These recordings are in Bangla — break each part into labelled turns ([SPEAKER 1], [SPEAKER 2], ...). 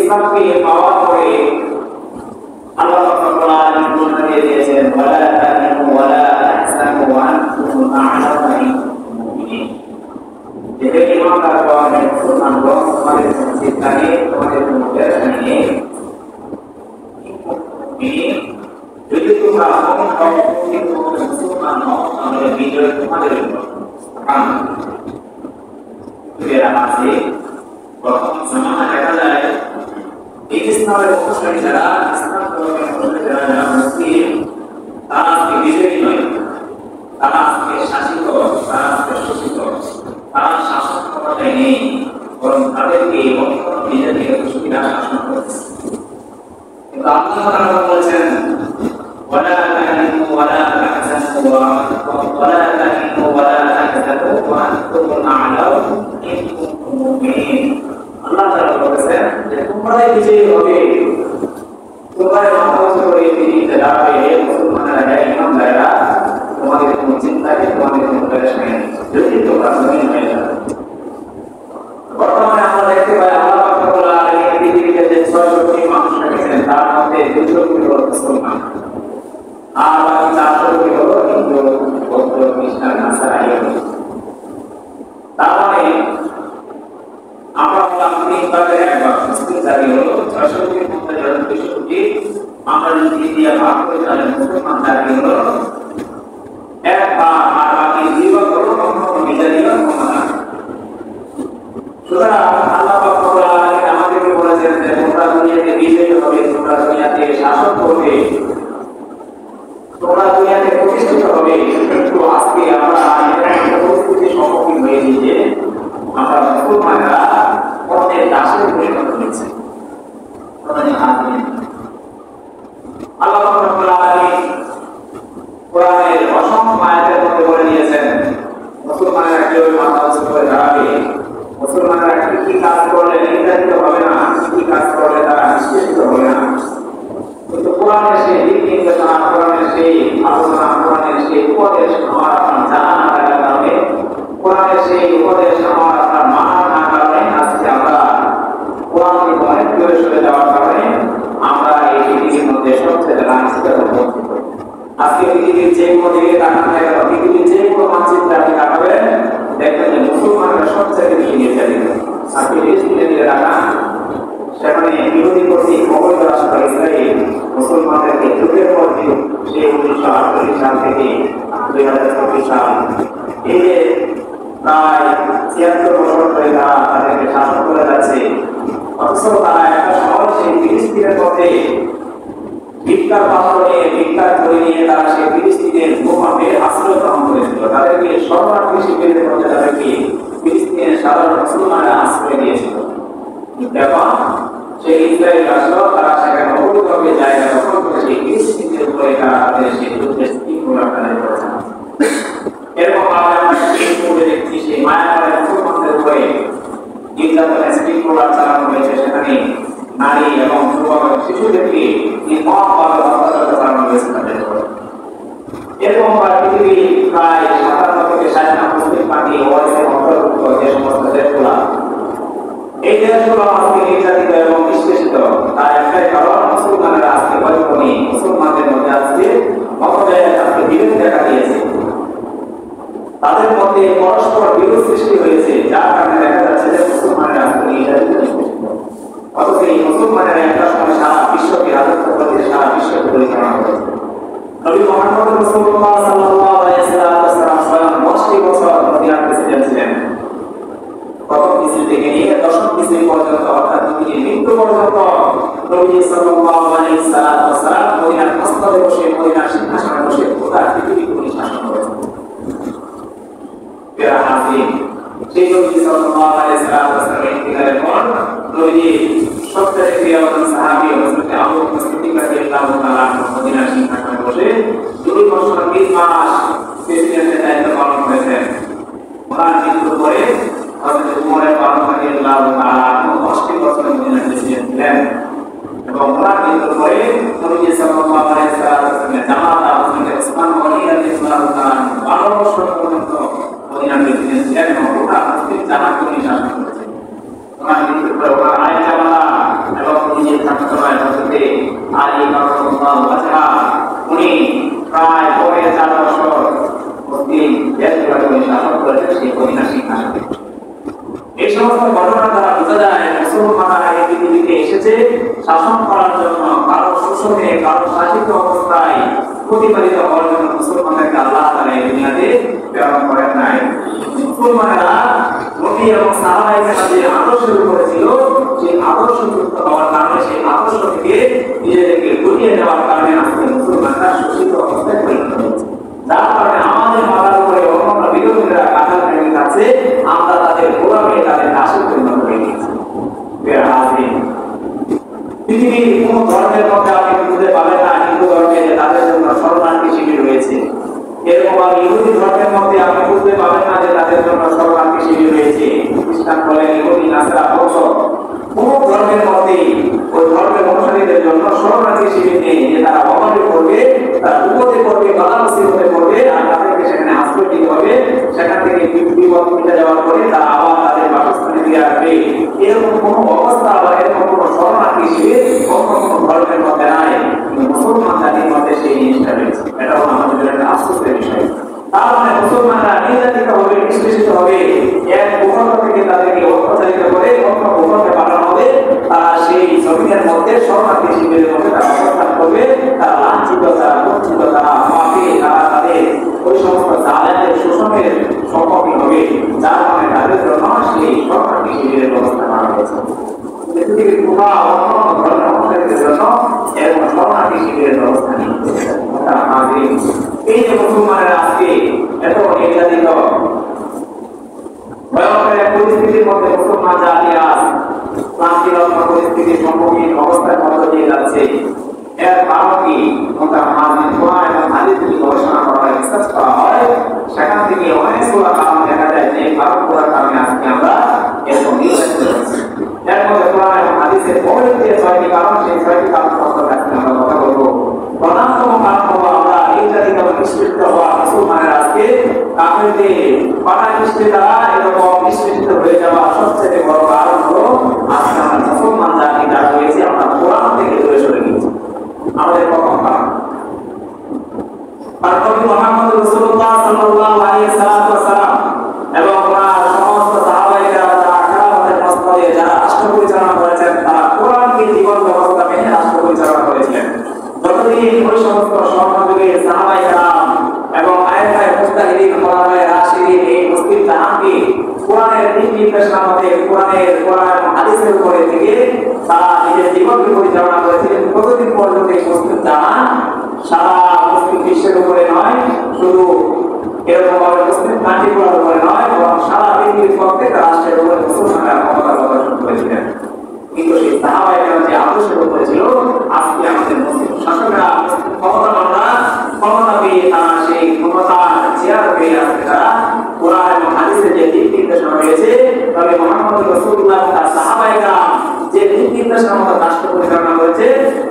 [SPEAKER 1] ইসলামকে পাওয়ার পরে আল্লাহ রাব্বুল আলামিন ঘোষণা দিয়ে দিয়েছেন ওয়ালা তাহিনু ওয়ালা তাহজানু ওয়া আনতুমুল আ'লাউনা ইন কুনতুম মুমিনিন। যে ঈমানদারগণ মুসলমানগণ তোমাদের কোনো চিন্তা নেই, তোমাদের কোনো টেনশন নেই। যদি তোমরা মুমিন হও, কিন্তু মুসলমান হও, তাহলে বিজয় তোমাদের উপর। আছে প্রথম জামানা দেখা যায় এই ইসলামের অনুসারী যারা ইসলাম ধর্মের অনুসারী যারা মুসলিম, তারা আজকে বিজয়ী নয়, তারা আজকে শাসিত, তারা আজকে শোষিত, তারা শাসন ক্ষমতায় নেই, বরং তাদেরকে অন্য নিজের থেকে সুবিধা শাসন করছে। কিন্তু আল্লাহ তাআলা বলেছেন ওয়ালা তাহিনু ওয়ালা তাহজানু ওয়ালা তাহিনু ওয়ালা তাহজানু ওয়া আনতুমুল আ'লাউনা ইন কুনতুম মুমিনিন। আল্লাহ তাআলা বলেছেন যে তোমরাই বিজয়ী হবে, তোমরাই মহান করে দিতে যাবে। মুসলমানেরা ইমানদাররা তোমাদের কোনো চিন্তা নেই, তোমাদের কোনো টেনশন নেই, যদি তোমরা মুমিন হয়ে যাবে। বর্তমানে আমরা দেখতে পাই আল্লাহ রাব্বুল আলামিন পৃথিবীতে যে ৬০০ কোটি মানুষ রেখেছেন তার মধ্যে ২০০ কোটি হলো মুসলমান, আর বাকি ৪০০ কোটি হলো হিন্দু, বৌদ্ধ, খ্রিস্টান, নাসারা। তার মানে আমরা বললাম ৩ ভাগের ১ ভাগ মুসলিম জাতি হলো ৬০০ কোটির মধ্যে ২০০ কোটি। আমরা যদি ইন্ডিয়া ভাগ করি তাহলে মুসলমান জাতি হলো ১ ভাগ, আর বাকি ২ ভাগ হলো অন্য বিজাতীয় ক্ষমতা। সুতরাং আল্লাহ রাব্বুল আলামিন আমাদেরকে বলেছেন যে তোমরা দুনিয়াতে বিজয়ী হবে, তোমরা দুনিয়াতে শাসন করবে, তোমরা দুনিয়াতে প্রতিষ্ঠিত হবে। কিন্তু আজকে আমরা একটা পরিস্থিতির সম্মুখীন হয়েছি যে আমরা মুসলমানরা অন্যের দাসে পরিণত হয়েছি। আল্লাহ রাব্বুল আলামিন কোরআনের অসংখ্য আয়াতের মধ্যে বলে দিয়েছেন মুসলমানেরা কিভাবে মাথা উঁচু করে দাঁড়াবে, মুসলমানরা কি কি কাজ করলে নির্যাতিত হবে না, কি কি কাজ করলে তারা নিষ্পেষিত হবে না। কিন্তু কোরআনের সেই দিক নির্দেশনা, কোরআনের সেই আলোচনা, কোরআনের সেই উপদেশ আমার আপনার জানা না থাকার কারণে, কোরআনের সেই উপদেশ আমার আপনার মানা না কারণে আজকে আমরা কোরআন থেকে অনেক দূরে সরে যাওয়ার কারণে আমরা এই পৃথিবীর মধ্যে সবচেয়ে লাঞ্ছিত হচ্ছি। আজকে পৃথিবীর যে কোনো দিকে তাকান না কেন, পৃথিবীর যে কোনো মানচিত্রে আপনি তাকাবেন দেখবেন যে মুসলমানরা সবচেয়ে বেশি নির্যাতিত। আজকে ফিলিস্তিনের দিকে তাকান, সেখানে বিরোধী কর্তৃক অবৈধ রাষ্ট্র ইসরায়েল মুসলমানদেরকে যুগের পর যুগ, সেই 1948 সাল থেকে 2024 সাল, এই যে প্রায় ৭৬ বছর ধরে তারা তাদেরকে শাসন করে যাচ্ছে। অথচ তারা একটা সময় সেই ফিলিস্তিনের মধ্যে ভিক্ষার পাত্র নিয়ে, ভিক্ষার ধরে নিয়ে তারা সেই ফিলিস্তিনের ভূখণ্ডে আশ্রয় গ্রহণ করেছিল। তাদেরকে শরণার্থী শিবিরের মধ্যে তাদেরকে ফিলিস্তিনের সাধারণ মুসলমানরা আশ্রয় দিয়েছিল। এখন সেই ইসরায়েল রাষ্ট্র তারা সেখানে অবৈধভাবে জায়গা দখল করে সেই ফিলিস্তিনের উপরে তারা তাদের সেই যুদ্ধের তীব্র আকারে করেছে। এরকম আমরা স্ক্রিনবোর্ডে দেখছি সেই মায়ানমারের মুসলমানদের উপরে নির্যাতনের স্ক্রিনবোর্ড চালানো হয়েছে, সেখানে নারী এবং যুবক এবং শিশুদেরকে নির্মমভাবে অত্যাচার চালানো হয়েছে তাদের উপরে। এরকম পৃথিবীর প্রায় ৫৭ থেকে ৬০টা মুসলিম পার্টি ওআইসির অন্তর্ভুক্ত যে সমস্ত দেশগুলো, এই দেশগুলো আজকে নির্যাতিত এবং নিষ্পেষিত। তার একটাই কারণ মুসলমানেরা আজকে বৈষম্যী, মুসলমানদের মধ্যে আজকে মতভেদ, আজকে বিরোধ দেখা দিয়েছে, তাদের মধ্যে পরস্পর বিরোধ সৃষ্টি হয়েছে, যার কারণে দেখা যাচ্ছে যে মুসলমানেরা আজকে নির্যাতিত নিষ্পেষিত। অথচ এই মুসলমানেরা একটা সময় সারা বিশ্বকে রাজত্ব করতে, সারা বিশ্বকে পরিচালনা করেছে। নবী মুহাম্মদ রাসূলুল্লাহ সাল্লাল্লাহু আলাইহি ওয়াসাল্লাম স্বয়ং 10টি বছর মদিনার প্রেসিডেন্ট ছিলেন। প্রথম কিসি থেকে নিয়ে দশম কিসি পর্যন্ত, অর্থাৎ নবীর মৃত্যু পর্যন্ত নবী সাল্লাল্লাহু আলাইহি ওয়াসাল্লাম মদিনার মসনদে বসে, মদিনার সিংহাসনে বসে গোটা পৃথিবীকে শাসন করেছেন। প্রিয় হাজির, সেই নবী সাল্লাল্লাহু আলাইহি ওয়াসাল্লামের ইন্তিকালের পর নবী সবচেয়ে প্রিয়তম সাহাবী হযরত আবু বকর সিদ্দিক রাদিয়াল্লাহু তাআলা মদিনার সিংহাসনে বসে 2 বছর 20 মাস প্রেসিডেন্টের দায়িত্ব পালন করেছেন। ওনার মৃত্যুর পরে হযরত উমর রাদিয়াল্লাহু তাআলা 10 বছর মদিনার প্রেসিডেন্ট ছিলেন এবং ওনার মৃত্যুর পরে নবী সাল্লাল্লাহু আলাইহি ওয়াসাল্লামের জামাতা হযরত উসমান গনি রাদিয়াল্লাহু তাআলা 12 বছর পর্যন্ত মদিনার প্রেসিডেন্ট ছিলেন এবং গোটা মুসলিম জামাতকে শাসন করেছেন। ওনার মৃত্যুর পরে ওনার আরেক জামাতা এবং নিজের ছাত্র হযরত আলী দেশে শাসন করার জন্য, কারো শোষণে, কারো শাসিত অবস্থায় প্রতিপালিত হওয়ার জন্য মুসলমানদেরকে আল্লাহ তাআলা এই দুনিয়াতে প্রেরণ করেন নাই। মুসলমানেরা নবী এবং সাহাবায়ে কেরামের আদর্শের উপরে ছিল, সেই আদর্শযুক্ত হওয়ার কারণে, সেই আদর্শ থেকে নিজেদেরকে গুটিয়ে নেওয়ার কারণে আজকে মুসলমানরা শোষিত অবস্থায় পরিণত হয়েছে। যার কারণে আমাদের মাথার উপরে অন্যান্য বিরোধীরা কাঁঠাল ভেঙে যাচ্ছে, আমরা তাদের গোলামে, তাদের দাসে পরিণত হয়ে গেছি। পৃথিবীর কোন ধর্মের মধ্যে আপনি খুঁজে পাবেন না হিন্দু ধর্মে যে তাদের জন্য শরণার্থী শিবির রয়েছে। এরকম আর ইহুদি ধর্মের মধ্যে আপনি খুঁজে পাবেন না যে তাদের জন্য শরণার্থী শিবির রয়েছে। খ্রিস্টান বলেন, ইহুদি, নাসারা, বৌদ্ধ, কোন ধর্মের মধ্যে ওই ধর্মের অনুসারীদের জন্য শরণার্থী শিবির নেই যে তারা অবাধে করবে, তারা বিপদে করবে, বাধা মুসিবতে করবে, আর তাদেরকে সেখানে আশ্রয় দিতে হবে। সেখান থেকে বিপদ মিটে যাওয়ার পরে তারা আবার তাদের বাসস্থানে ফিরে আসবে। এরকম কোন অবস্থা বা এরকম কোন শরণার্থী শিবির অন্য কোন ধর্মের মধ্যে নাই, কিন্তু মুসলমান জাতির মধ্যে সেই জিনিসটা রয়েছে। এটা হলো আমাদের একটা আশ্চর্যের বিষয়। তার মানে মুসলমানরা নির্যাতিত হবে, নিষ্পেষিত হবে, এক ভূখণ্ড থেকে তাদেরকে অত্যাচারিত করে অন্য ভূখণ্ডে পাঠানো হবে। তারা সেই জমিনের মধ্যে শরণার্থী শিবিরের মধ্যে তারা অবস্থান করবে। তারা লাঞ্ছিত, তারা বঞ্চিত, তারা মাফে, তারা তাদের ওই সমস্ত জালেমের শোষণের সম্মুখীন হবে। যার কারণে তাদের জন্য সেই শরণার্থী শিবিরের ব্যবস্থা করা হয়েছে। পৃথিবীর পুরা অন্য ধর্মের অনুসারীদের জন্য এরকম শরণার্থী শিবিরের ব্যবস্থা নেই। এই যে মুসলমানেরা আজকে এত নির্যাতিত ভয়ঙ্কর এক পরিস্থিতির মধ্যে মুসলমান জাতি আজ ক্লান্তিরত পরিস্থিতির সম্মুখীন অবস্থার মধ্য দিয়ে যাচ্ছে, এর কারণ কি? কোরআন এবং হাদিস যদি গবেষণা করা হয়, রিসার্চ করা হয়, সেখান থেকে অনেকগুলো কারণ দেখা যায় যে কারণগুলোর কারণে আজকে আমরা এরকম নির্যাতিত হচ্ছি। এর মধ্যে কোরআন এবং হাদিসের মৌলিক যে 6টি কারণ, সেই 6টি কারণ সম্পর্কে আজকে আমরা কথা বলবো। প্রধানতম কারণ হলো আমরা নির্যাতিত এবং নিষ্পেষিত হওয়া মুসলমানের আজকে কাফেরদের পানানিষ্ঠে দ্বারা এরকম নিষ্পেষিত হয়ে যাওয়া সবচেয়ে বড় কারণ হলো আজকে আমরা মুসলমান জাতি যারা রয়েছে আমরা কোরআন থেকে দূরে সরে গেছি। আমাদের প্রথম কারণ, আর নবী মুহাম্মদ রাসূলুল্লাহ সাল্লাল্লাহু আলাইহি ওয়াসাল্লাম এবং ওনার সমস্ত সাহাবায়ে কেরাম যারা খেলাফতের মসনদে যারা রাষ্ট্র পরিচালনা করেছেন, তারা কোরআনকে জীবন ব্যবস্থা মেনে রাষ্ট্র পরিচালনা করেছিলেন। যতদিন ওই সমস্ত স্বর্ণযুগের সাহাবায়ে কেরাম এবং আয়েশায়ে মুস্তাহিদিন, খোলাফায়ে রাশিদিন এই মুসলিম জাহানকে কোরআনের দিক নির্দেশনা মতে কোরআন এবং হাদিসের উপরে থেকে তারা নিজের জীবনকে পরিচালনা করেছিলেন, ততদিন পর্যন্ত এই মুসলিম জাহান সারা মুসলিম বিশ্বের উপরে নয়, শুধু এরকম ভাবে মুসলিম কান্ট্রিগুলোর উপরে নয়, বরং সারা পৃথিবীর প্রত্যেকটা রাষ্ট্রের উপরে মুসলমানরা ক্ষমতা প্রদর্শন করেছিলেন। কিন্তু সেই সাহাবায়ে কেরাম যে আদর্শের উপরে ছিল, আজকে আমাদের মুসলিম শাসকরা, ক্ষমতাবানরা ক্ষমতা পেয়ে তারা সেই ক্ষমতার চেয়ার পেয়ে আজকে তারা কোরআন এবং হাদিসের যে দিক নির্দেশনা রয়েছে, তবে মুহাম্মদ রাসূলুল্লাহ তার সাহাবায়ে কেরাম যে দিক নির্দেশনা মতো রাষ্ট্র পরিচালনা করেছে,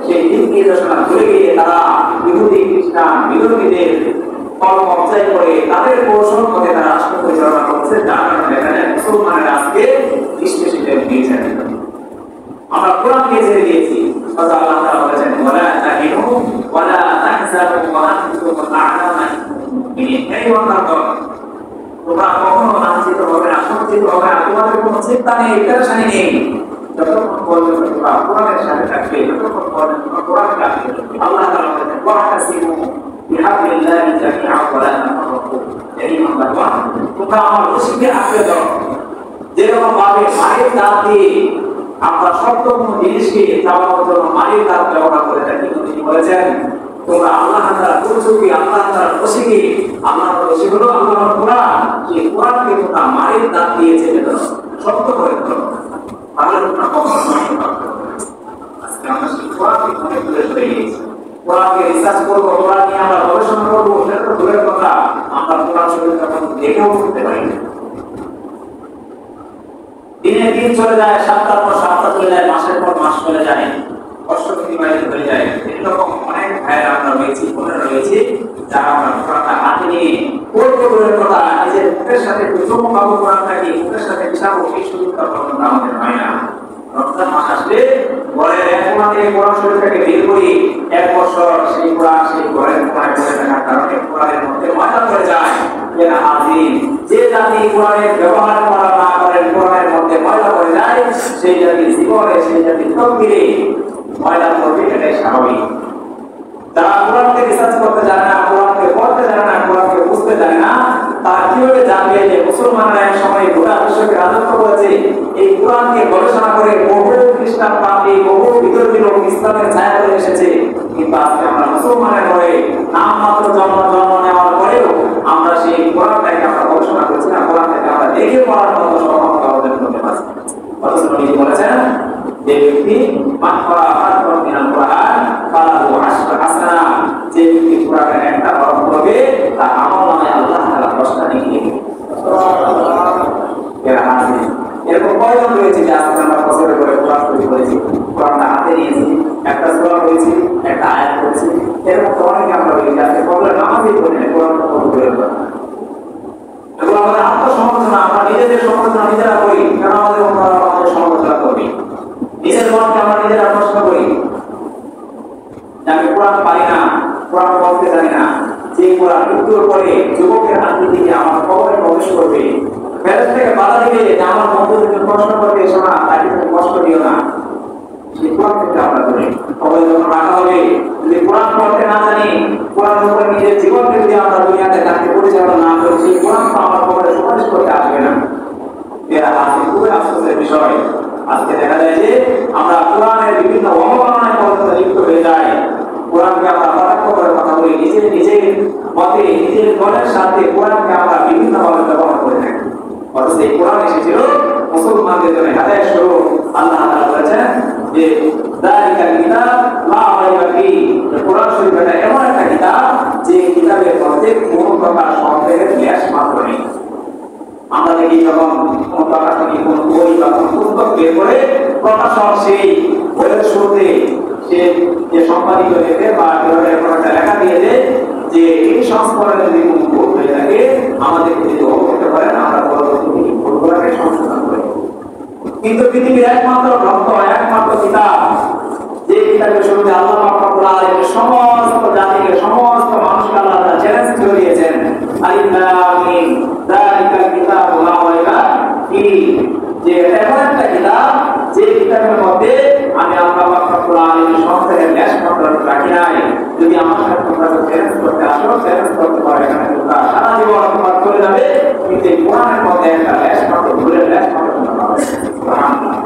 [SPEAKER 1] সেই দিক নির্দেশনা ভুলে গিয়ে তারা ইহুদি, খ্রিস্টান, বিরোধীদের কর্মচারী করে তাদের কৌশল মতে তারা রাষ্ট্র পরিচালনা করছে। যার কারণে এখানে মুসলমানেরা আজকে নিষ্পেষিত হয়েছে। আমরা কোরআনকে ছেড়ে দিয়েছি। আল্লাহ তাআলা বলেছেন, ওয়ালা তাহিনু ওয়ালা তাহজানু ওয়া আনতুম আ'লামা তোমরা কখনো লাঞ্ছিত হবে না, সঞ্চিত হবে না, তোমাদের কোনো চিন্তা নেই, পেরেশানি নেই, যতক্ষণ পর্যন্ত তোমরা কোরআনের সাথে থাকবে, যতক্ষণ পর্যন্ত তোমরা কোরআনকে রাখবে। আল্লাহ তাআলা বলেছেন, ওয়াহতাসিমু বিহাবলিল্লাহি জামিআন ওয়া লা তাফাররাকু। এই নাম্বার 1, তোমরা আমার রশিকে আঁকড়ে ধরো। যেরকম ভাবে মায়ের দাঁত দিয়ে আমরা শক্ত কোনো জিনিসকে চাপানোর জন্য মায়ের দাঁত ব্যবহার করে থাকি, তিনি বলেছেন তোমরা আল্লাহ তাআলা রশিকে, আল্লাহ তাআলা রশিকে, আল্লাহর রশি হলো আল্লাহর কোরআন, সেই কোরআনকে তোমরা মায়ের দাঁত দিয়ে চেপে ধরো, শক্ত করে ধরো, তাহলে তোমরা কখনো নষ্ট করবে না। আজকে আমরা সেই কোরআনকে অনেক দূরে সরে গিয়েছি। কোরআনকে রিসার্চ করবো, কোরআন নিয়ে আমরা গবেষণা করবো, সেটা তো দূরের কথা, আমরা কোরআন শরীফ তখন দেখেও করতে পারি না। দিনের দিন চলে যায়, সপ্তাহের পর সপ্তাহ চলে যায়, মাসের পর মাস চলে যায়, বর্ষ অতিবাহিত হয়ে যায়। এরকম অনেক ভাইয়েরা আমরা রয়েছি, বোনেরা রয়েছি, যারা আমরা কোরআনটা হাতে নিয়ে পড়বো দূরের কথা, নিজের মুখের সাথে চমকাবো কোরআনটাকে, মুখের সাথে মিশাবো, এই সুযোগটা কখনো আমাদের হয় না। রমজান মাস আসলে ঘরের এক কোণা থেকে কোরআন শরীফটাকে বের করি, এক বছর সেই কোরআন সেই ঘরের কোণায় পড়ে থাকার কারণে কোরআনের মধ্যে ময়লা পড়ে যায়। যে জাতি কোরআনের ব্যবহার করা না করে, এই কোরআনের মধ্যে ময়লা পড়ে যায়, সেই জাতির জীবনে, সেই জাতির তকদিরে ময়লা পড়বে, এটাই স্বাভাবিক। যারা কোরআনকে রিসার্চ করতে জানে না, কোরআনকে পড়তে জানে না, কোরআনকে বুঝতে জানে না, তারা কিভাবে জানবে যে মুসলমানরা এক সময় গোটা বিশ্বকে রাজত্ব করেছে? এই কোরআনকে গবেষণা করে বহু খ্রিস্টান পাপি, বহু বিতর্কী লোক ইসলামের ছায়া করে এসেছে, কিন্তু আজকে আমরা মুসলমানের হয়ে নামমাত্র জন্ম নেওয়ার পরেও আমরা সেই কোরআনটাকে আমরা গবেষণা করছি না, কোরআনটাকে আমরা দেখে পড়ার মতো সক্ষমতা অর্জন করতে পারছি। অথচ নবী বলেছেন যে ব্যক্তি মানফা আতর মিনাল কোরআন ফালাহু আশরু হাসানা, যে ব্যক্তি কোরআনের একটা হরফ পড়বে তার আমলনামায় আল্লাহ তাআলা 10টা নেকি লিখে দেন। সুবহানাল্লাহ। এরা হাসি এরকম কয়জন রয়েছে যে আজকে আমরা বছরে করে কোরআন তৈরি করেছি, কোরআনটা হাতে নিয়েছি, একটা সূরা পড়েছি, একটা আয়াত পড়েছি, এরকম তো অনেকে আমরা রয়েছি আজকে ফজরের নামাজই পড়ি না, কোরআনটা পড়ে এগুলো আমাদের আত্মসমালোচনা, আমরা নিজেদের সমালোচনা নিজেরা করি, কেন আমাদের অন্যরা আমাদের সমালোচনা করবে? নিজের মনকে আমরা নিজেরা প্রশ্ন করি, আমি কোরআন পারি না, কোরআন বলতে জানি না, যে কোরআন মৃত্যুর পরে যুবকের হাতে দিয়ে আমার কবরে প্রবেশ করবে, ফেরেশতা থেকে বাধা দিবে যে আমার বন্ধুদেরকে প্রশ্ন করবে, শোনা তাকে তুমি কষ্ট দিও না, সেই কোরআন থেকে আমরা ধরে কবরে যখন রাখা হবে, যদি কোরআন পড়তে না জানি, কোরআনের উপর নিজের জীবনকে যদি আমরা দুনিয়াতে তাকে পরিচালনা না করি, সেই কোরআন তো আমার কবরে সুপারিশ করতে আসবে না। এরা আজকে খুবই আফসোসের বিষয়। আজকে দেখা যায় যে আমরা কোরআনের বিভিন্ন অবমাননায় পর্যন্ত লিপ্ত হয়ে যাই, কোরআনকে আমরা কটাক্ষ করে কথা বলি, নিজের মতে নিজের মনের সাথে কোরআনকে আমরা বিভিন্নভাবে ব্যবহার করে থাকি। অথচ এই কোরআন এসেছিল মুসলমানদের জন্য হেদায়েত স্বরূপ। আল্লাহ তাআলা বলেছেন যে যালিকাল কিতাব লা রাইবা ফীহি, কোরআন শরীফ এটা এমন একটা কিতাব যে কিতাবের মধ্যে কোনো প্রকার সন্দেহের লেশ মাত্র নেই। আমরা দেখি যখন কোন প্রকাশ থেকে কোন বই বা কোন পুস্তক বের করে প্রকাশক সেই বইয়ের শুরুতে সে যে সম্পাদিত লেখে বা একটা লেখা দিয়ে দেয় যে এই সংস্করণে যদি কোনো ভুল হয়ে থাকে আমাদেরকে যদি অবগত করেন, আমরা পরবর্তী ভুলগুলোকে সংশোধন করি। কিন্তু পৃথিবীর একমাত্র গ্রন্থ, একমাত্র কিতাব, যে কিতাবের শুরুতে আল্লাহ পাক রব্বুল আলামিন সমস্ত জাতিকে, সমস্ত মানুষকে আল্লাহ তাআলা চ্যালেঞ্জ করে দিয়েছেন, আলিফ লাম মিম যালিকাল কিতাবু লা রাইবা ফীহি, যে এমন একটা কিতাব যে কিতাবের মধ্যে আমি আল্লাহ পাক রব্বুল আলামিন সংসারের লেশ মাত্র রাখি নাই। যদি আমার সাথে তোমরা চ্যালেঞ্জ করতে আসো, চ্যালেঞ্জ করতে পারো, এখানে তোমরা সারা জীবন তোমার চলে যাবে, কিন্তু এই কোরআনের মধ্যে একটা লেশ মাত্র, ভুলের লেশ মাত্র তোমরা পাবে। সুবহানাল্লাহ।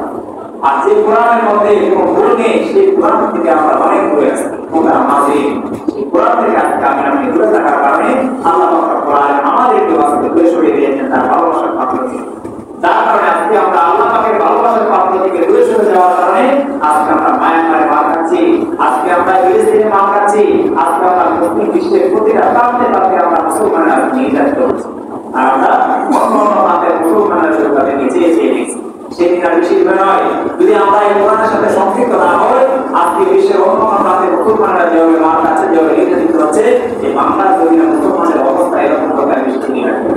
[SPEAKER 1] আর যে কোরআনের মধ্যে কোনো ভুল নেই, সেই কোরআন থেকে আমরা অনেক দূরে আছি। তোমরা মাঝে সেই কোরআন থেকে আজকে আমি দূরে থাকার কারণে আল্লাহ পাক রব্বুল আলামিন আমাদেরকে আজকে দূরে সরিয়ে দিয়েছেন তার ভালোবাসার পাত্র থেকে। যার কারণে আজকে আমরা আল্লাহ পাকের ভালোবাসার পাত্র থেকে দূরে সরে যাওয়ার কারণে আজকে আমরা মায়ানমারে মার খাচ্ছি, আজকে আমরা ফিলিস্তিনে মার খাচ্ছি, আজকে আমরা মুসলিম বিশ্বের প্রতিটা প্রান্তে প্রান্তে আমরা মুসলমানরা নির্যাতিত হচ্ছি। আর আমরা অন্য প্রান্তের মুসলমানরা তাদেরকে চেয়ে দেখছি। সেদিন আর বেশি নয়, যদি আমরা এই কোরআনের সাথে সম্পৃক্ত না হই, আজকে বিশ্বের অন্য প্রান্তে মুসলমানরা যেভাবে মার খাচ্ছে, যেভাবে নির্যাতিত হচ্ছে, এই বাংলার জমিনে মুসলমানের অবস্থা এরকম কথা বেশি নিয়ে রাখবে।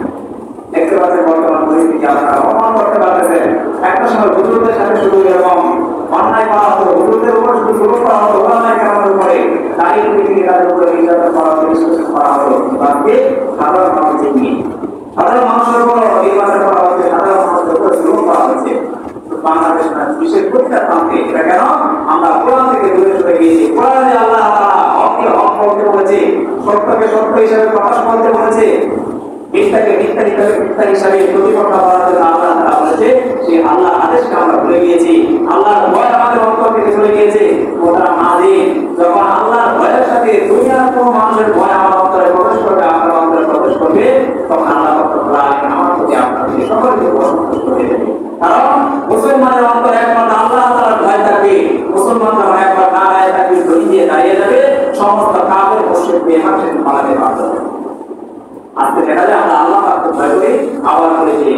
[SPEAKER 1] দেখতে পাচ্ছেন বর্তমান পরিস্থিতি আপনারা অপমান করতে পারতেছেন। একটা সময় হুজুরদের সাথে শুধু এরকম অন্যায় করা হতো, হুজুরদের উপর শুধু জুলুম করা হতো, ওলামায়ে কেরামের উপরে দাড়ি টুপি তাদের উপরে নির্যাতন করা হতো, নিষ্কাশন করা হতো। আজকে সাধারণ মানুষের নিয়ে, সাধারণ মানুষের উপর নির্বাচন করা হচ্ছে, সাধারণ মানুষের উপর জুলুম করা হচ্ছে। বাংলাদেশ না, বিশ্বের প্রতিটা প্রান্তে। এটা কেন? আমরা কোরআন থেকে দূরে সরে গিয়েছি। কোরআনে আল্লাহ তাআলা হককে হক বলতে বলেছে, সত্যকে সত্য হিসেবে প্রকাশ করতে বলেছে, মিথ্যাকে মিথ্যা হিসাবে প্রতিপন্ন করার জন্য আল্লাহ তাআলা বলেছে, সেই আল্লাহর আদেশকে আমরা ভুলে গিয়েছি। আল্লাহর ভয় আমাদের অন্তর থেকে চলে গিয়েছে। ওটা মাঝে যখন আল্লাহর ভয়ের সাথে দুনিয়ার কোনো মানুষের ভয় আমার অন্তরে প্রবেশ করবে, আমার অন্তরে প্রবেশ করবে, তখন আল্লাহ তাআলা আমার প্রতি আপনাদের সকলকে অসন্তুষ্ট হয়ে যাবে। কারণ মুসলমানের অন্তরে একমাত্র আল্লাহ তাআলার ভয় থাকবে, মুসলমানরা একবার না গায়ে থাকবে, ধরি দিয়ে দাঁড়িয়ে যাবে, সমস্ত কাফের মুশরিক বেঈমান পালাতে পারবে। আজকে দেখা যায় আমরা আল্লাহ পাককে ভয় করি, আবার বলেছি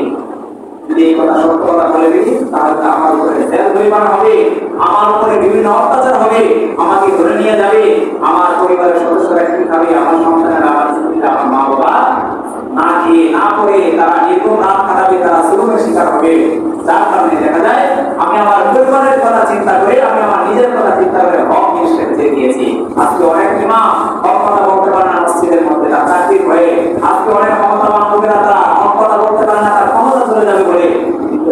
[SPEAKER 1] যদি এই কথা সত্য কথা বলে দিই তাহলে আমার উপরে জেল পরিমাণ হবে, আমার উপরে বিভিন্ন অত্যাচার হবে, আমাকে ধরে নিয়ে যাবে, আমার পরিবারের সদস্যরা কি খাবে, আমার সন্তানেরা, আমার স্ত্রীরা, আমার মা বাবা না খেয়ে না পড়ে তারা নির্গম রাত কাটাবে, তারা জুলুমের শিকার হবে। যার কারণে দেখা যায় আমি আমার পরিবারের কথা চিন্তা করে, আমি আমার নিজের কথা চিন্তা করে হক নিশ্চয় ছেড়ে দিয়েছি। আজকে অনেক ইমাম হক কথা বলতে পারে না মসজিদের মধ্যে, তার চাকরির ভয়ে। আজকে অনেক ক্ষমতাবান লোকেরা তারা হক কথা বলতে পারে না, তার ক্ষমতা চলে যাবে বলে। কিন্তু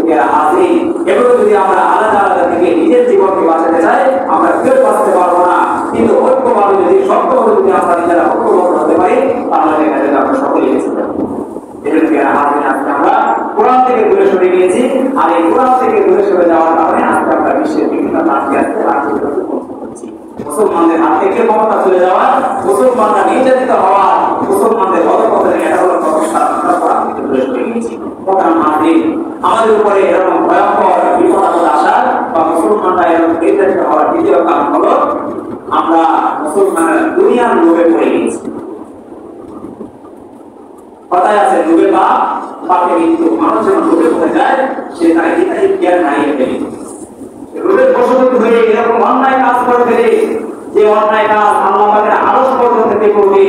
[SPEAKER 1] যদি আমরা নিজেরা ঐক্যবদ্ধ হতে পারি তাহলে দেখা যাবে আমরা সকলেই বেঁচে যাবো। এজন্য আজকে আমরা কোরআন থেকে দূরে সরে গিয়েছি, আর এই কোরআন থেকে দূরে সরে যাওয়ার কারণে আজকে আমরা বিশ্বের বিভিন্ন আজকে মুসলমানদের হাত থেকে ক্ষমতা চলে যাওয়া, মুসলমানরা নির্যাতিত হওয়া, মুসলমানদের অধঃপতনের এটা হলো প্রতিষ্ঠা আমরা কোরআন থেকে দূরে সরে গিয়েছি। আমাদের উপরে এরকম ভয়ঙ্কর বিপদ আসার বা মুসলমানরা এরকম নির্যাতিত হওয়ার দ্বিতীয় কারণ হলো আমরা মুসলমানরা দুনিয়ার লোভে পড়ে গিয়েছি। কথায় আছে লোভে পাপ, পাপে মৃত্যু। মানুষ যখন লোভে পড়ে যায় সে তার হিতাহিত জ্ঞান হারিয়ে ফেলে, লোভের বশবর্তী হয়ে এরকম অন্যায় কাজ করে ফেলে, যে অন্যায় কাজ আল্লাহ পাকের আরশ পর্যন্ত করবে।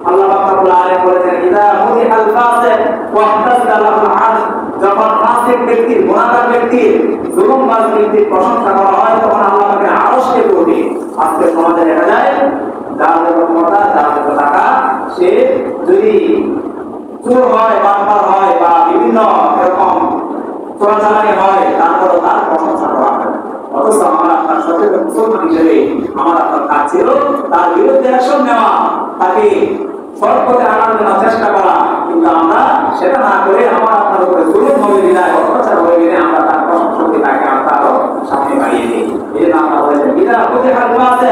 [SPEAKER 1] আল্লাহ পাক রব্বুল আলামিন বলেছেন ইদা মুদিহাল ফাসিক ওয়া ইহতাসালাহুল আরশ, যখন ফাসিক ব্যক্তির, গুনাহগার ব্যক্তির, জুলুমবাজ ব্যক্তির প্রশংসা করা হয় তখন আল্লাহ পাকের আরশকে করবে। আজকে সমাজে দেখা যায় যার ক্ষমতা, যার টাকা, সে যদি চোর হয়, বাটপার হয় বা বিভিন্ন এরকম চোরাচালানি হয়, তারপরও তার প্রশংসা করা হয়। অথচ আমার আপনার সচেতন মুসলমান হিসেবে আমার আপনার কাজ ছিল তার বিরুদ্ধে অ্যাকশন নেওয়া, তাকে সৎপথে আনার জন্য চেষ্টা করা। কিন্তু আমরা সেটা না করে আমার আপনার উপরে জুলুম হবে বিদায়, অত্যাচার হবে বিদায় আমরা তার প্রশংসা করি, তাকে আমরা আরো সামনে বাড়িয়ে দিই। এই জন্য আমরা বলেছেন বিদায় হতে হালকা আছে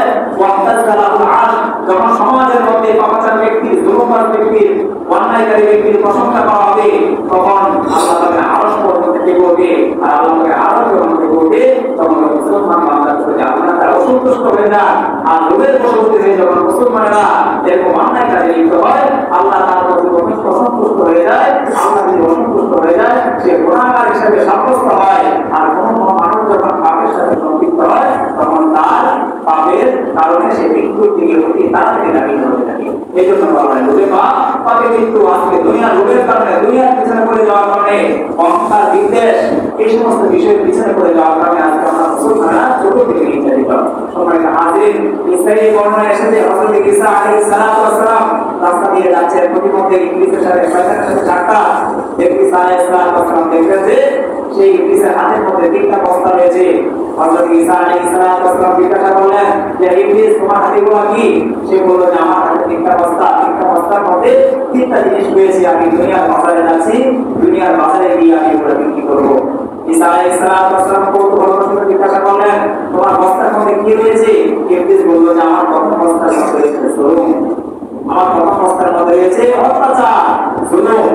[SPEAKER 1] যখন সমাজের মধ্যে পাপাচার ব্যক্তি, জুলুমবাজ ব্যক্তির, অন্যায়কারী ব্যক্তির প্রশংসা করা হবে তখন আল্লাহ তাকে আরশ পর্যন্ত করবে, আর আল্লাহ তাকে আরশ পর্যন্ত করবে। তখন মুসলমান বান্দার প্রতি আপনারা তারা অসন্তুষ্ট হয়ে যান, আর লোভের বশবর্তী হয়ে যখন মুসলমানেরা এরকম অন্যায় কাজে লিপ্ত হয় আল্লাহ তার প্রতি অসন্তুষ্ট হয়ে যায়। আল্লাহ যদি অসন্তুষ্ট হয়ে যায় সে গুনাহগার হিসেবে সাব্যস্ত হয়। আর কোনো মানুষ যখন পাপের সাথে সম্পৃক্ত হয় তখন তার পাপের কারণে সে মৃত্যুর দিকে অতি তাড়াতাড়ি দাঁড়িয়ে হতে থাকে। এই জন্য বলা হয় লোভে পাপ, পাপে মৃত্যু। আজকে দুনিয়ার লোভের কারণে, দুনিয়ার পিছনে পড়ে যাওয়ার কারণে, অহংকার, বিদ্বেষ, এই সমস্ত বিষয়ের পিছনে পড়ে যাওয়ার কারণে আজকে আমরা মুসলমানরা চতুর্দিকে নির্যাতিত। সম্মানিত হাজির, ইসরায়েলি বর্ণনায় এসেছে হযরত ঈসা আলাইহিস সালাম রাস্তা দিয়ে যাচ্ছেন, প্রতিমধ্যে ইবলিসের সাথে শয়তানের সাথে ধাক্কা। ঈসা আলাইহিস সালাম দেখলেন যে সেই ইবলিসের হাতের মধ্যে তিনটা বস্তা রয়েছে। হযরত ঈসা আলাইহিস সালাম জিজ্ঞাসা করলেন যে ইবলিস তোমার হাতে গুলো কি? সে বলল যে আমার হাতে তিনটা বস্তা, তিনটা বস্তার মধ্যে তিনটা জিনিস পেয়েছি, আমি দুনিয়ার বাজারে যাচ্ছি, দুনিয়ার বাজারে গিয়ে আমি এগুলো বিক্রি করবো। ঈসা আলাইহিস সালাম কৌতূহলের সঙ্গে জিজ্ঞাসা করলেন তোমার বস্তার মধ্যে কি রয়েছে? ইবলিস বলল যে আমার প্রথম বস্তার মধ্যে রয়েছে জুলুম, আমার প্রথম বস্তার মধ্যে রয়েছে অত্যাচার, জুলুম।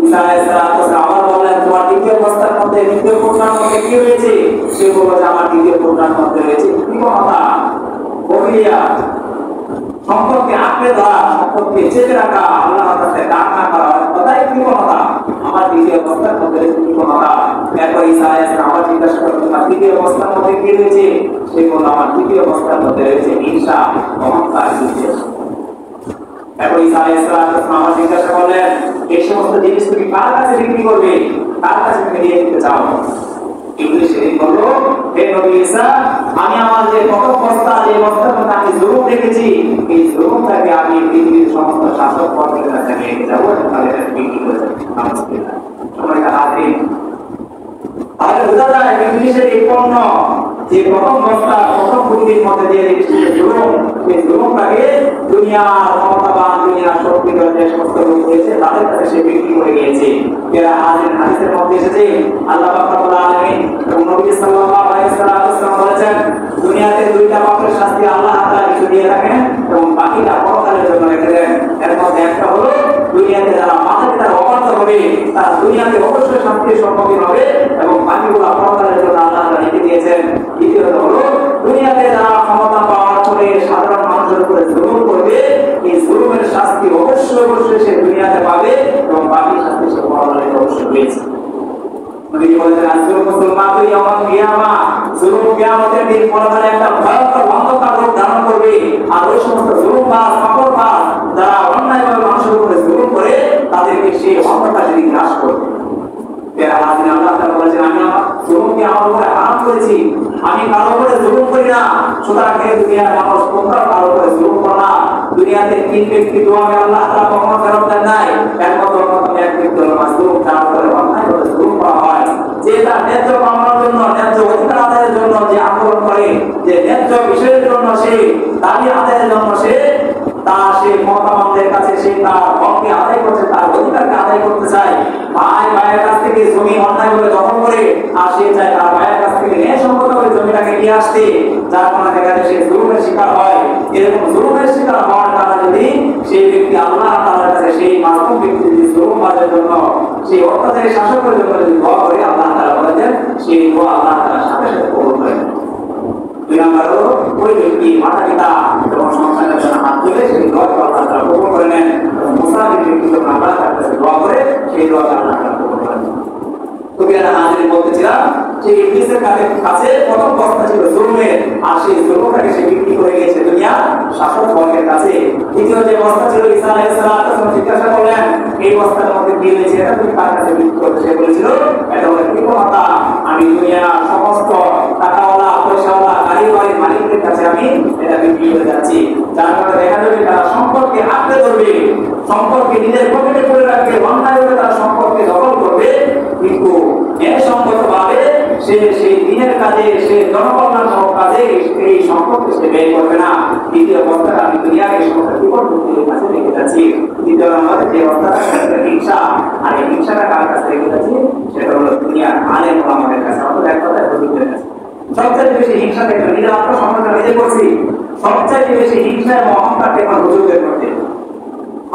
[SPEAKER 1] ঈসা আলাইহিস সালাম আবার বললেন তোমার দ্বিতীয় বস্তার মধ্যে, দ্বিতীয় কোণার মধ্যে কি রয়েছে? সে বলল যে আমার দ্বিতীয় কোণার মধ্যে রয়েছে কৃপণতা, বলিয়া, সম্পর্কে আঁকড়ে ধরা, সম্পর্কে চেপে রাখা, আল্লাহর কাছে ডাক না করা, কথাই কৃপণতা। আমার দ্বিতীয় বস্তার মধ্যে রয়েছে কৃপণতা। এরপর ঈসা আলাইহিস সালাম আবার জিজ্ঞাসা করলেন তোমার তৃতীয় বস্তার মধ্যে কি রয়েছে? সে বলল আমার তৃতীয় বস্তার মধ্যে রয়েছে ঈর্ষা, অহংকার, বিদ্বেষ। এরপর ঈসা আলাইহিস সালাম আবার জিজ্ঞাসা করলেন এই সমস্ত জিনিস তুমি কার কাছে বিক্রি করবে, কার কাছে তুমি নিয়ে যেতে চাও? ইবলিস সেদিন বলল হে নবী ঈসা, আমি আমার যে প্রথম বস্তা, যে বস্তার মধ্যে আমি জুলুম রেখেছি, এই জুলুমটাকে আমি পৃথিবীর সমস্ত শাসক বর্গের কাছে নিয়ে যাবো এবং তাদের কাছে বিক্রি করে দেবো। আলহামদুলিল্লাহ। সম্মানিত হাজির, তাহলে বোঝা যায় ইবলিসের এই পণ্য, যে প্রথম বস্তা, প্রথম পৃথিবীর মধ্যে যে রেখেছে জুলুম, সেই জুলুমটাকে দুনিয়ার ক্ষমতাবান, দুনিয়ার শক্তিধর যে সমস্ত লোক রয়েছে তাদের কাছে সে বিক্রি করে গিয়েছে। এরা হাদিসের মধ্যে এসেছে আল্লাহ পাক রব্বুল আলামিন এবং নবী সাল্লাল্লাহু আলাইহি ওয়াসাল্লাম বলেছেন দুনিয়াতে দুইটা পাপের শাস্তি আল্লাহ তাআলা কিছু দিয়ে রাখেন এবং বাকিটা পরকালের জন্য রেখে দেন। এর মধ্যে একটা হলো দুনিয়াতে যারা মাতা-পিতার অবাধ্য হবে তারা দুনিয়াতে অবশ্যই শাস্তির সম্মুখীন হবে এবং বাকিগুলো পরকালের জন্য আল্লাহ তাআলা রেখে দিয়েছেন। দ্বিতীয়ত হলো দুনিয়াতে যারা ক্ষমতা পাওয়ার পরে সাধারণ মানুষের উপরে জুলুম করবে, এই জুলুমের শাস্তি অবশ্যই সে দুনিয়াতে পাবে এবং বাকি শাস্তি সে পরকালে অবশ্যই পেয়েছে। নবী বলেছেন আসল মুসলমান তুই আমার কিয়ামা, জুলুম কিয়ামতের দিন পরকালে একটা ভয়ঙ্কর অন্ধকার রূপ ধারণ করবে। আর ওই সমস্ত জুলুমবাজ, পাপড়বাজ যারা অন্যায়ভাবে মানুষের উপরে জুলুম করে তাদেরকে সেই অন্ধকার দিন গ্রাস করবে। আল্লাহ তাআলা বলেছেন আমি আমার জুলুমকে আমার উপরে হারাম করেছি, আমি কারো উপরে জুলুম করি না। সুতরাং এই দুনিয়ার মানুষ তোমরা কারো উপরে জুলুম করো না। দুনিয়াতে তিন ব্যক্তি দোয়াকে আল্লাহ তাআলা কখনো ফেরত দেন নাই। এর মধ্যে অন্যতম এক ব্যক্তি হলো মাজলুম, যার উপরে অন্যায়ভাবে জুলুম করা হয়। যে তার ন্যায্য পাওয়ার জন্য, ন্যায্য অধিকার আদায়ের জন্য যে আন্দোলন করে, যে ন্যায্য বিষয়ের জন্য সে দাবি আদায়ের জন্য সে তা সে মতামতের কাছে সে তার হককে আদায় করছে, তার অধিকারকে আদায় করতে চায়। ভাইয়ের কাছ থেকে জমি অন্যায়ভাবে দখল করে আর সে চায় তার ভাইয়ের কাছ থেকে ন্যায়সঙ্গতভাবে জমিটাকে নিয়ে আসতে, যার কারণে দেখা যায় সে জুলুমের শিকার হয়। এরকম জুলুমের শিকার হওয়ার কারণে যদি সেই ব্যক্তি আল্লাহ তাআলার কাছে সেই মাসুম ব্যক্তি যদি জুলুমবাজের জন্য সেই অত্যাচারী শাসকের জন্য যদি দোয়া করে, আল্লাহ তাআলা বলেন সেই দোয়া আল্লাহ তাআলা সাথে সাথে কবুল করেন। দুই নম্বর হলো ওই ব্যক্তি মাতা পিতা এবং সন্তানের জন্য হাত তুলে সেই দোয়া আল্লাহ তাআলা কবুল করে নেন। মুসাফির ব্যক্তি যখন আল্লাহ তাআলার কাছে দোয়া করে সেই দোয়া আল্লাহ তাআলা কবুল করেন। তোকে হাজির বলতেছিলাম যে ইবলিসের কাছে প্রথম বস্তা ছিল জুলুমের, আর সেই জুলুমটাকে সে বিক্রি করে গিয়েছে দুনিয়া শাসক বর্গের কাছে। দ্বিতীয় যে বস্তা ছিল ঈসা আলাইহিস সালাম জিজ্ঞাসা করলেন এই বস্তার মধ্যে কি রয়েছে, এটা তুমি কার কাছে বিক্রি করতে? সে বলেছিল এটা হলো কৃপণতা, আমি দুনিয়ার সমস্ত টাকাওয়ালা পয়সাওয়ালা গাড়ি বাড়ির মালিকদের কাছে আমি এটা বিক্রি করে যাচ্ছি। যার কারণে দেখা যাবে তারা সম্পদকে আঁকড়ে ধরবে, সম্পদকে নিজের পকেটে করে রাখবে, অন্যায়ভাবে তারা সম্পদকে দখল করবে, কিন্তু ন্যায়সঙ্গতভাবে সে সেই দিনের কাজে, সে জনকল্যাণমূলক কাজে এই সম্পদকে সে ব্যয় করবে না। দ্বিতীয় অবস্থাটা আমি দুনিয়াকে সমস্ত বিপদের কাছে রেখে যাচ্ছি। দ্বিতীয় নম্বরে যে অবস্থাটা হিংসা, আর এই হিংসাটা কার কাছে রেখে যাচ্ছি সেটা হলো দুনিয়ার আলেম ওলামাদের কাছে, আমাদের এক কথায় হুজুরদের কাছে। সবচেয়ে বেশি হিংসা দেখবেন নিজের আত্মসম্মানটা নিজে করছি, সবচেয়ে বেশি হিংসা এবং অহংকার দেখবেন হুজুরদের মধ্যে।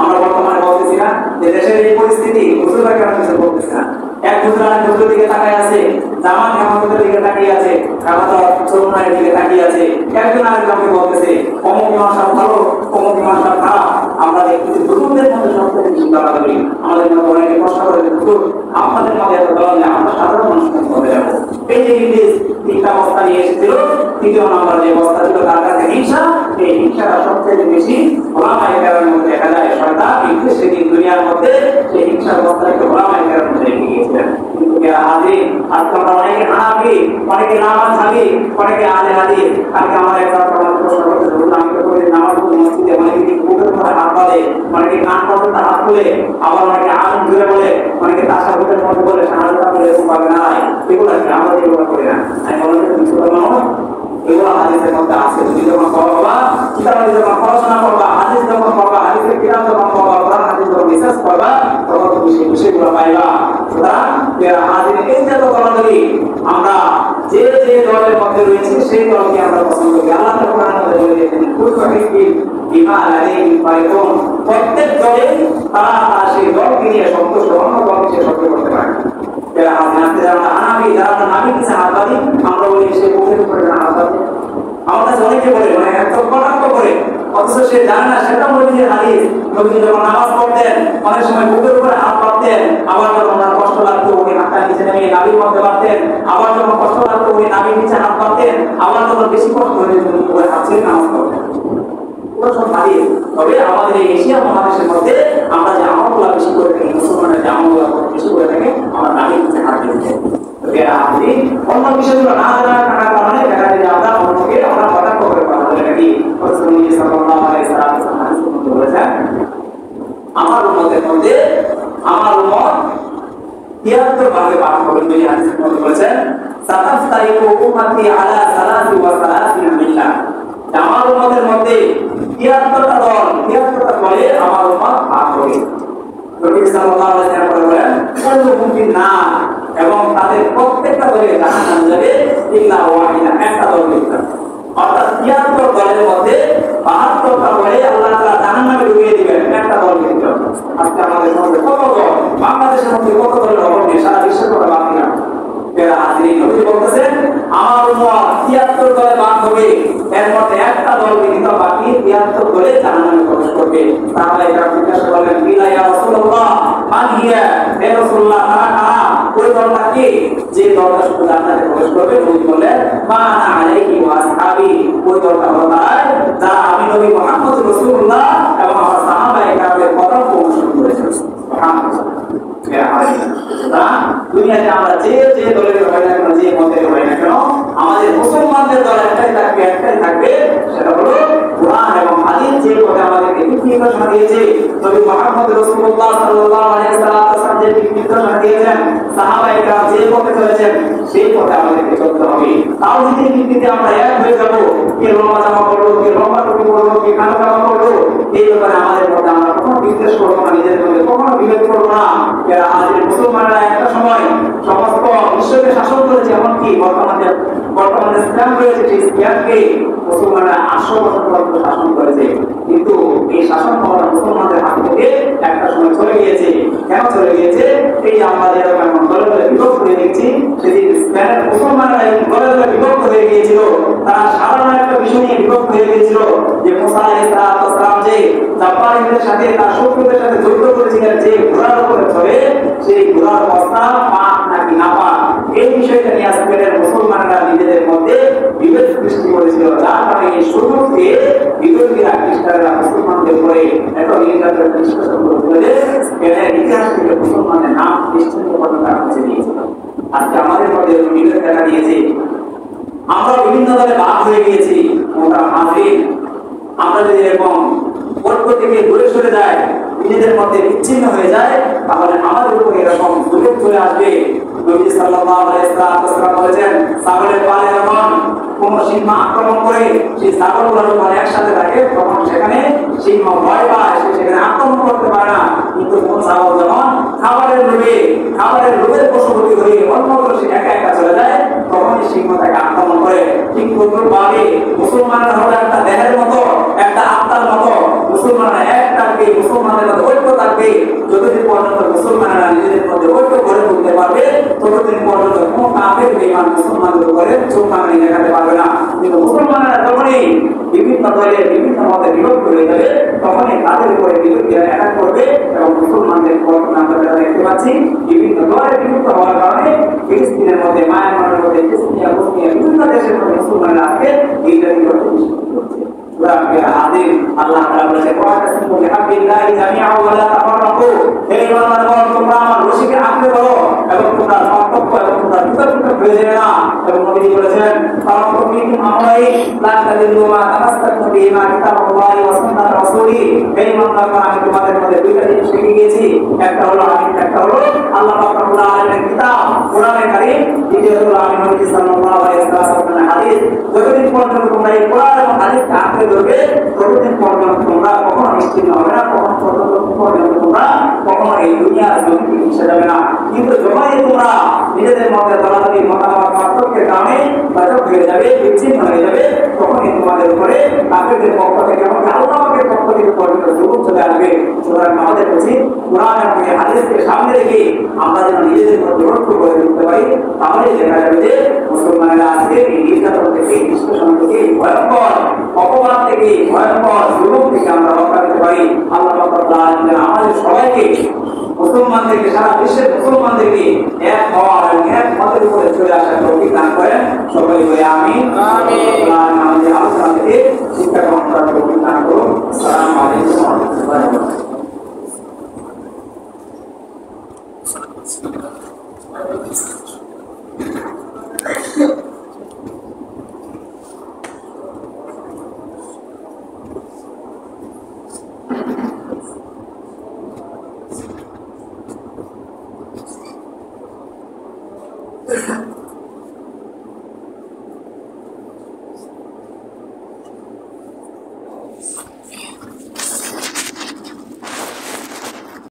[SPEAKER 1] আমরা বর্তমানে বলতেছি না যে দেশের এই পরিস্থিতি, হুজুররা কেন কিছু বলতেছে না। এক হুজুর আরেক হুজুরের দিকে তাকিয়ে আছে, জামাত ইমামদের দিকে তাকিয়ে আছে, কামাতার চরমায়ের দিকে তাকিয়ে আছে, একজন আরেকজনকে বলতেছে অমুক ইমাম সাহেব ভালো, অমুক ইমাম সাহেব খারাপ। আমরা দেখতেছি হুজুরদের মধ্যে সবচেয়ে বেশি দলাদলি। আমাদের মধ্যে অনেকে প্রশ্ন করে হুজুর আপনাদের মধ্যে এত দল নেই, আমরা সাধারণ মানুষের মধ্যে হয়ে যাবো। এই যে ইংলিশ তিনটা বস্তা নিয়ে এসেছিল, তৃতীয় নম্বর যে বস্তা ছিল তার কাছে হিংসা, এই হিংসাটা সবচেয়ে বেশি ওলামায়ে কেরামের মধ্যে দেখা যায়। শয়তান ইংলিশ সেদিন দুনিয়ার মধ্যে সেই হিংসার বস্তাকে ওলামায়ে কেরামের মধ্যে রেখে গিয়েছিলেন। কিন্তু হাজির আজকে আমরা অনেকে হানাফি, অনেকে নামাজি, অনেকে আলে হাদিস। কালকে আমার এক ছাত্র আমাকে প্রশ্ন করতে ধরুন, আমি তো করে নামাজ পড়ি মসজিদে, অনেকে বুকের উপরে হাত বাঁধে, অনেকে কান পর্যন্ত হাত তুলে, আবার অনেকে আলম জুড়ে বলে, অনেকে তাশাহুদের মধ্যে বলে শাহাদাত বলে, এরকম ভাবে না। এগুলো কি আমরা এগুলো করি না? আমি বললাম যে তুমি ছোট মানুষ, এগুলো হাদিসের মধ্যে আছে। তুমি যখন পড়বা, কিতাব যখন পড়াশোনা করবা, হাদিস যখন পড়বা, হাদিসের কিতাব যখন পড়বা, কোরআন হাদিস যখন রিসার্চ করবা, তখন তুমি সেই বিষয়গুলো পাইবা। সুতরাং হাদিসের এই যে দলাদলি, আমরা যে যে দলের মধ্যে রয়েছে সেই দলকে আমরা পছন্দ করি। আল্লাহ তাআলা কোরআনে বলে দিয়েছেন কুল্লু হিজবিন বিমা লাদাইহিম ফারিহুন, প্রত্যেক দলে তারা সেই দলকে নিয়ে সন্তুষ্ট, অন্য দলকে সে সহ্য করতে পারে। যারা হাদিস যারা হানাফি, যারা নাবি কিছু হাতবাদী, আমরা বলি সে বুকের উপরে হাতবাদী। আমাদের অনেকে বলে মানে এত কটাক্ষ করে, অথচ সে জানে না সেটা বলে যে হাদিস। নবীজি যখন নামাজ পড়তেন অনেক সময় বুকের উপরে হাত পাততেন, আবার যখন ওনার কষ্ট লাগতো উনি হাতটা নিচে নামিয়ে নাভির মধ্যে বাঁধতেন, আবার যখন কষ্ট লাগতো উনি নাভির নিচে হাত পাততেন, আবার যখন বেশি কষ্ট হয়ে যেত উপরে হাত ছেড়ে নামাজ পড়তেন। তবে আমাদের এই এশিয়া মহাদেশের মধ্যে আমরা যে আমলগুলো বেশি করে থাকি, মুসলমানের যে আমলগুলো বেশি করে থাকে, আমরা নাভির নিচে হাত দিতে অন্য বিষয়গুলো না জানার কারণে দেখা যায় যে আমরা অন্যকে আমরা কটাক্ষ করে কথা বলে থাকি। রাসূলুল্লাহ সাল্লাল্লাহু আলাইহি ওয়াসাল্লাম বলেছেন আমার উম্মতের মধ্যে আমার উম্মত ৭৩ ভাগে ভাগ হবে। নবী হাদিসের মধ্যে বলেছেন সাতাফতারিকু উম্মতি আলা 33 মিল্লাহ, আমার উম্মতের মধ্যে ৭৩টা দল, ৭৩টা দলে আমার উম্মত ভাগ হবে। নবী সাল্লাল্লাহু আলাইহি ওয়াসাল্লাম বলেন কুল্লুহুম ফিন-নার, এবং তাদের প্রত্যেকটা দলে জাহান্নামে যাবে ইল্লা ওয়াহিদা, একটা দল ব্যতীত। অর্থাৎ ৭৩ দলের মধ্যে ৭২টা দলে আল্লাহ তাআলা জাহান্নামে ডুবিয়ে দিবেন, একটা দল ব্যতীত। আজকে আমাদের মধ্যে কত দল, বাংলাদেশের মধ্যে কত দলের অভাব নেই, সারা বিশ্বের কথা বাদ দিলাম। নবী বলতেছেন আমার উম্মত ৭৩ দলে ভাগ হবে, এর মধ্যে একটা দল ব্যতীত বাকি ৭৩ দলে জাহান্নামে প্রবেশ করবে। সাহাবায়ে কেরাম জিজ্ঞাসা করলেন ইয়া রাসূলুল্লাহ মান হিয়া, হে রাসূলুল্লাহ তারা কারা, ওই দলটা কি যে দলটা শুধু জান্নাতে প্রবেশ করবে? নবী বললেন মা আনা আলাইহি ওয়া আসহাবী, ওই দলটা হলো তারা যারা আমি নবী মুহাম্মদ রাসূলুল্লাহ এবং আমার সাহাবায়ে কেরামের কথা অনুসরণ করেছেন। সুবহানাল্লাহ। দুনিয়াতে আমরা যে যে দলের হয় না কেন, যে মতের হয় না কেন, আমাদের মুসলমানদের দল একটাই থাকবে, সেটা হলো কোরআন এবং হাদিস যে পথে আমাদেরকে নির্দেশনা দিয়েছে। নবী মুহাম্মদ রাসূলুল্লাহ সাল্লাল্লাহু আলাইহি ওয়াসাল্লাম যে নির্দেশনা দিয়েছেন, সাহাবায়ে কেরাম যে পথে চলেছেন সেই পথে আমাদেরকে চলতে হবে। তাওহীদের ভিত্তিতে আমরা এক হয়ে যাব। কে লম্বা জামা পরলো, কে লম্বা টুপি পরলো, কে কালো জামা পরলো, এই ব্যাপারে আমাদের মধ্যে আমরা কখনো বিদ্বেষ করবো না, নিজেদের মধ্যে কখনো বিভেদ করবো না। এরা আমাদের মুসলমানরা একটা সময় সমস্ত বিশ্বকে শাসন করেছে, এমনকি বর্তমানে ইসলাম রয়েছে, সেই ইসলামকে মুসলমানরা 800 বছর পর্যন্ত শাসন করেছে। কিন্তু এই শাসন ক্ষমতা মুসলমানদের হাত থেকে একটা সময় চলে গিয়েছে। কেন চলে গিয়েছে? এই যে আমরা যেরকম এখন দলে দলে বিভক্ত হয়ে গেছি, সেদিন স্পেনের মুসলমানরা দলে দলে বিভক্ত হয়ে গিয়েছিল। তারা সাধারণ একটা বিষয় নিয়ে বিভক্ত হয়ে গিয়েছিল যে মুসা আলাইহিস সালাম যে জাব্বারীদের সাথে, তার শত্রুদের সাথে যুদ্ধ করেছিলেন, যে ঘোড়ার উপরে চড়ে, সেই ঘোড়ার অবস্থা পাক নাকি না পাক, এই বিষয়টা নিয়ে স্পেনের মুসলমানরা নিজেদের মধ্যে বিভেদ সৃষ্টি করেছিল। যার কারণে এই সুযোগকে বিরোধীরা খ্রিস্টানরা মুসলমানদের উপরে এত নির্যাতন নিষ্কাশন করেছিল যে স্পেনের ইতিহাস থেকে মুসলমানদের নাম নিশ্চিন্ত পর্যন্ত মুছে দিয়েছিল। আজকে আমাদের মধ্যে বিভেদ দেখা দিয়েছে, আমরা বিভিন্ন দলে ভাগ হয়ে গিয়েছি। আমরা যদি এরকম ঐক্য থেকে দূরে সরে যায়, নিজেদের মধ্যে বিচ্ছিন্ন হয়ে যায়, তাহলে আমাদের উপর এরকম সুযোগ চলে আসবে। নবী সাল্লাল্লাহু আলাইহি ওয়াসাল্লাম বলেছেন, ছাগলের পালে যখন কোন সিংহ আক্রমণ করে, সেই ছাগলগুলো যখন একসাথে থাকে, তখন সেখানে সিংহ ভয় পায়, সে সেখানে আক্রমণ করতে পারে না। কিন্তু কোন ছাগল যখন খাবারের লোভের পশুপতি হয়ে অন্যত্র সে একা একা চলে যায়, তখন সিংহ তাকে আক্রমণ করে। ঠিক তদ্রূপভাবে মুসলমানরা হলো একটা দেহের মতো, একটা আত্মার মতো। মুসলমানরা এক থাকবে, মুসলমানদের মধ্যে ঐক্য থাকবে। যতদিন পর্যন্ত মুসলমানরা নিজেদের মধ্যে ঐক্য গড়ে তুলতে পারবে, ততদিন পর্যন্ত কোন কাফের বেঈমান মুসলমানদের উপরে চোখ কামড়ে দেখাতে পারবে না। কিন্তু মুসলমানরা যখনই বিভিন্ন দলে বিভিন্ন মতে বিভক্ত হয়ে যাবে, তখনই তাদের উপরে বিরোধীরা অ্যাটাক করবে। এবং মুসলমানদের বর্তমানে আমরা যারা দেখতে পাচ্ছি, বিভিন্ন দলে বিভক্ত হওয়ার কারণে ফিলিস্তিনের মধ্যে, মায়ানমারের মধ্যে, বসনিয়া বিভিন্ন দেশের মধ্যে মুসলমানরা আজকে নির্যাতিত হচ্ছে। আল্লাহ তাআলা বলেছেন, ওয়াতাসিমু বিহাবলিল্লাহি জামিআ ওয়া লা তাফাররাকু। হে ইমানদারগণ, তোমরা আমার রশিকে আঁকড়ে ধরো এবং তোমরা পার্থক্য এবং তোমরা বিতর্কিত হয়ে যাবে না। এবং নবী বলেছেন, ফারাকুমিন আমরাই লা তাদিল্লু মা তামাসসাকতু বিহিমা কিতাবুল্লাহি ওয়া সুন্নাত রাসূলি। হে ইমানদারগণ, আমি তোমাদের মধ্যে দুইটা জিনিস শিখিয়ে গিয়েছি। একটা হলো আল্লাহ পাক রব্বুল আলামিনের কিতাব কোরআনুল কারীম, দ্বিতীয় হলো আমি নবী সাল্লাল্লাহু আলাইহি ওয়াসাল্লামের হাদিস। যতদিন পর্যন্ত তোমরা এই কোরআন এবং হাদিসকে আঁকড়ে ধরবে, ততদিন পর্যন্ত তোমরা কখনো নিশ্চিন্ন হবে না, তোমরা কখনো এই দুনিয়ার জমি থেকে মিশে যাবে না। কিন্তু যখনই তোমরা নিজেদের মধ্যে দলাদলি মতামত পার্থক্যের কারণে বাধক হয়ে যাবে, বিচ্ছিন্ন হয়ে যাবে, তখনই তোমাদের উপরে কাফেরদের পক্ষ থেকে এবং আল্লাহ পাকের পক্ষ থেকে পর্যন্ত সুযোগ চলে আসবে। সুতরাং আমাদের উচিত কোরআন এবং হাদিসকে সামনে রেখে আমরা যেন নিজেদের মধ্যে ঐক্য করে তুলতে পারি। তাহলে দেখা যাবে যে মুসলমানেরা আজকে এই নির্যাতন থেকে, নিষ্কাশন থেকে, ভয়ঙ্কর অপবাদ থেকে, ভয়ঙ্কর সুযোগ থেকে আমরা রক্ষা পেতে পারি। আল্লাহ আমাদের সবাইকে, মুসলমানদেরকে, সারা বিশ্বের মুসলমানদেরকে এক হওয়ার এবং এক মতের উপরে চলে আসার তৌফিক দান করেন। সবাই বলে আমিন। আমাদের আলোচনা থেকে শিক্ষা গ্রহণ করার তৌফিক দান করুন। আসসালামু আলাইকুম ওয়া রাহমাতুল্লাহি ওয়া বারাকাতুহু।